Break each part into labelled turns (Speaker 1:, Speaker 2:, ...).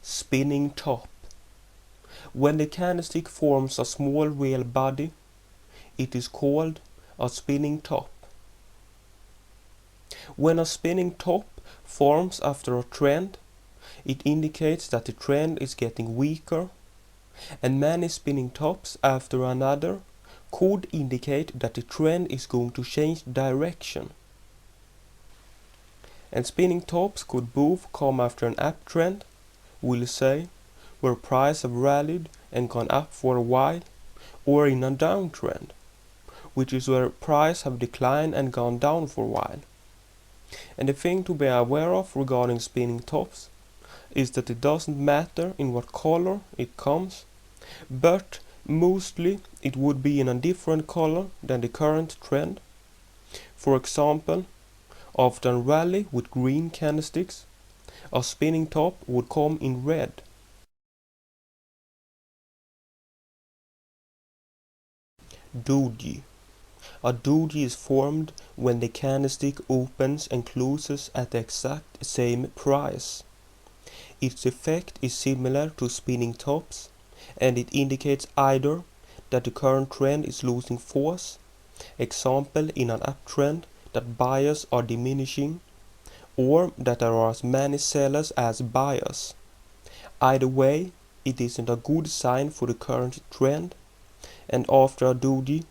Speaker 1: Spinning top. When the candlestick forms a small real body, it is called a spinning top. When a spinning top forms after a trend, it indicates that the trend is getting weaker, and many spinning tops after another could indicate that the trend is going to change direction. And spinning tops could both come after an uptrend, we'll say, where price have rallied and gone up for a while, or in a downtrend, which is where price have declined and gone down for a while. And the thing to be aware of regarding spinning tops is that it doesn't matter in what color it comes, but mostly it would be in a different color than the current trend. For example, after a rally with green candlesticks, a spinning top would come in red. Doji. A doji is formed when the candlestick opens and closes at the exact same price. Its effect is similar to spinning tops, and it indicates either that the current trend is losing force, example in an uptrend that buyers are diminishing, or that there are as many sellers as buyers. Either way, it isn't a good sign for the current trend, and after a doji,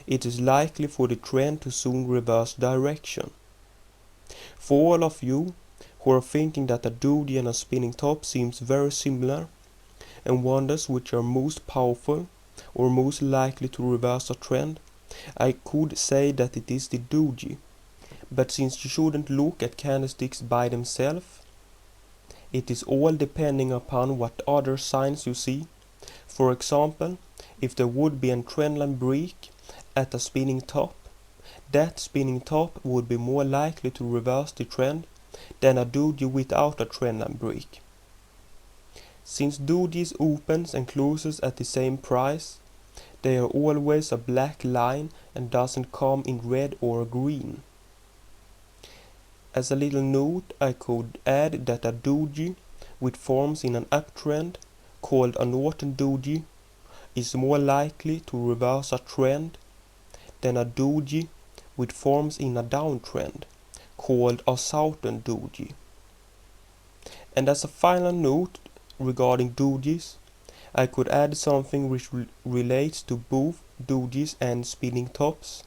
Speaker 1: it is likely for the trend to soon reverse direction. For all of you who are thinking that a doji and a spinning top seems very similar and wonders which are most powerful or most likely to reverse a trend, I could say that it is the doji. But since you shouldn't look at candlesticks by themselves, it is all depending upon what other signs you see. For example, if there would be a trendline break at a spinning top, that spinning top would be more likely to reverse the trend than a doji without a trendline break. Since dojis opens and closes at the same price, they are always a black line and doesn't come in red or green. As a little note, I could add that a doji which forms in an uptrend, called a northern doji, is more likely to reverse a trend than a doji which forms in a downtrend, called a southern doji. And as a final note regarding dojis, I could add something which relates to both dojis and spinning tops.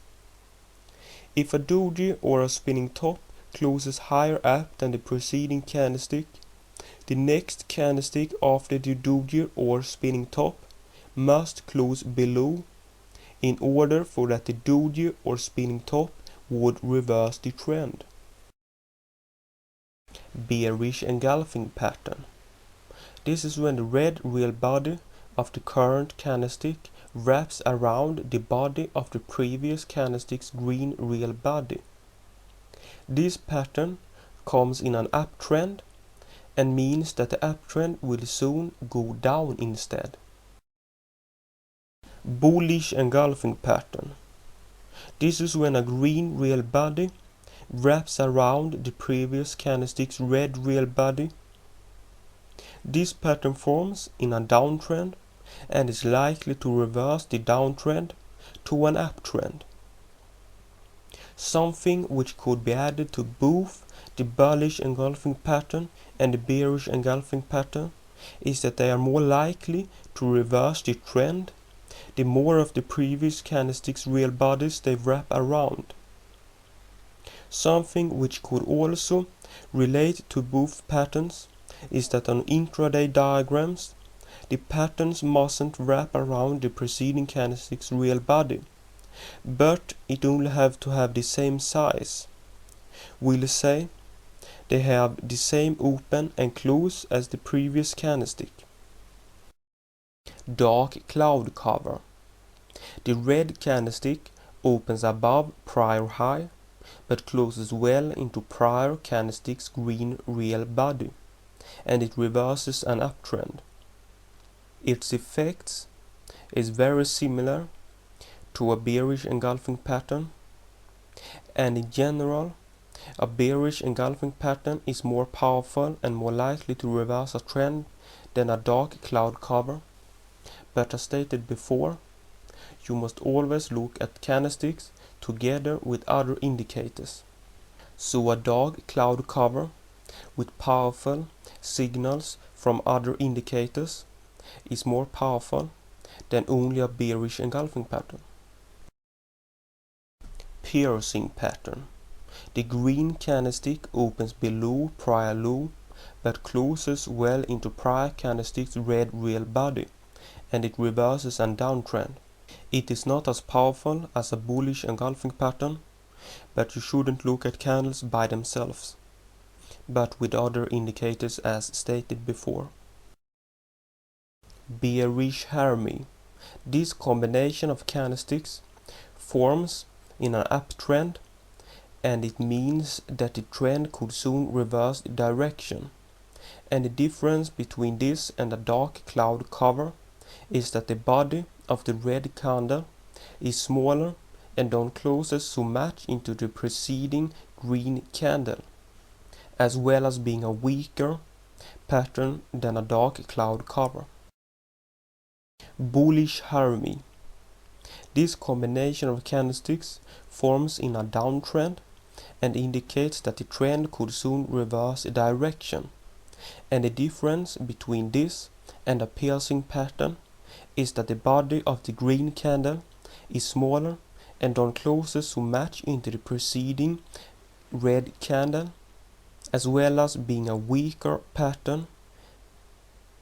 Speaker 1: If a doji or a spinning top closes higher up than the preceding candlestick, the next candlestick after the doji or spinning top must close below in order for that the doji or spinning top would reverse the trend. Bearish engulfing pattern. This is when the red real body of the current candlestick wraps around the body of the previous candlestick's green real body. This pattern comes in an uptrend and means that the uptrend will soon go down instead. Bullish engulfing pattern. This is when a green real body wraps around the previous candlestick's red real body. This pattern forms in a downtrend and is likely to reverse the downtrend to an uptrend. Something which could be added to both the bullish engulfing pattern and the bearish engulfing pattern is that they are more likely to reverse the trend the more of the previous candlestick's real bodies they wrap around. Something which could also relate to both patterns is that on intraday diagrams, the patterns mustn't wrap around the preceding candlestick's real body, but it only have to have the same size. We'll say they have the same open and close as the previous candlestick. Dark cloud cover. The red candlestick opens above prior high but closes well into prior candlestick's green real body, and it reverses an uptrend. Its effects is very similar to a bearish engulfing pattern, and in general a bearish engulfing pattern is more powerful and more likely to reverse a trend than a dark cloud cover, but as stated before, you must always look at candlesticks together with other indicators. So a dark cloud cover with powerful signals from other indicators is more powerful than only a bearish engulfing pattern. Piercing pattern. The green candlestick opens below prior low but closes well into prior candlestick's red real body, and it reverses a downtrend. It is not as powerful as a bullish engulfing pattern, but you shouldn't look at candles by themselves, but with other indicators as stated before. Bearish Harami. This combination of candlesticks forms in an uptrend, and it means that the trend could soon reverse direction. And the difference between this and a dark cloud cover is that the body of the red candle is smaller and don't closes so much into the preceding green candle, as well as being a weaker pattern than a dark cloud cover. Bullish Harami. This combination of candlesticks forms in a downtrend and indicates that the trend could soon reverse direction. And the difference between this and a piercing pattern is that the body of the green candle is smaller and don't closes so much into the preceding red candle, as well as being a weaker pattern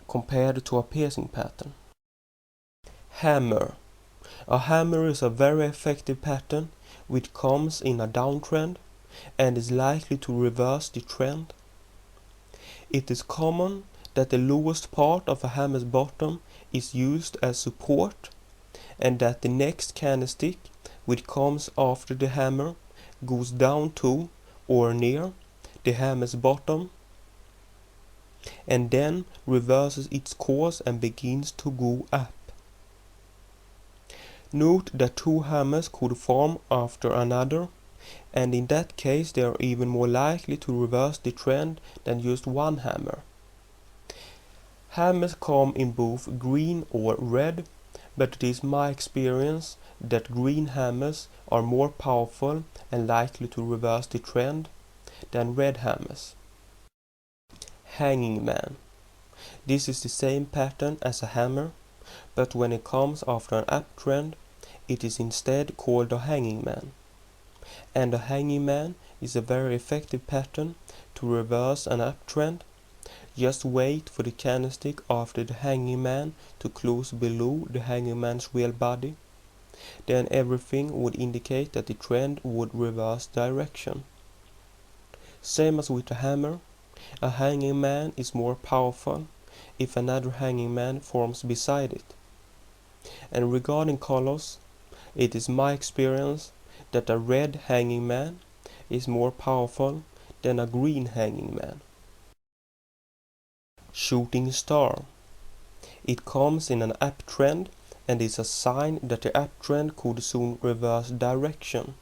Speaker 1: compared to a piercing pattern. Hammer. A hammer is a very effective pattern which comes in a downtrend and is likely to reverse the trend. It is common that the lowest part of a hammer's bottom is used as support, and that the next candlestick which comes after the hammer goes down to or near the hammer's bottom and then reverses its course and begins to go up. Note that two hammers could form after another, and in that case they are even more likely to reverse the trend than just one hammer. Hammers come in both green or red, but it is my experience that green hammers are more powerful and likely to reverse the trend than red hammers. Hanging man. This is the same pattern as a hammer, but when it comes after an uptrend, it is instead called a hanging man. And a hanging man is a very effective pattern to reverse an uptrend. Just wait for the candlestick after the hanging man to close below the hanging man's real body. Then everything would indicate that the trend would reverse direction. Same as with a hammer, a hanging man is more powerful if another hanging man forms beside it. And regarding colors, it is my experience that a red hanging man is more powerful than a green hanging man. Shooting star. It comes in an uptrend and is a sign that the uptrend could soon reverse direction.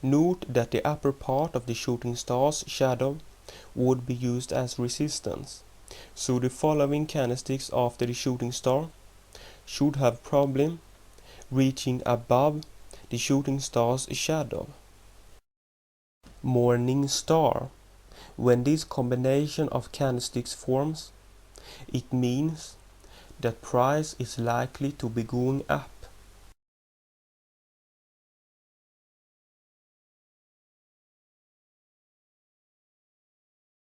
Speaker 1: Note that the upper part of the shooting star's shadow would be used as resistance, so the following candlesticks after the shooting star should have problem reaching above the shooting star's shadow. Morning star. When this combination of candlesticks forms, it means that price is likely to be going up.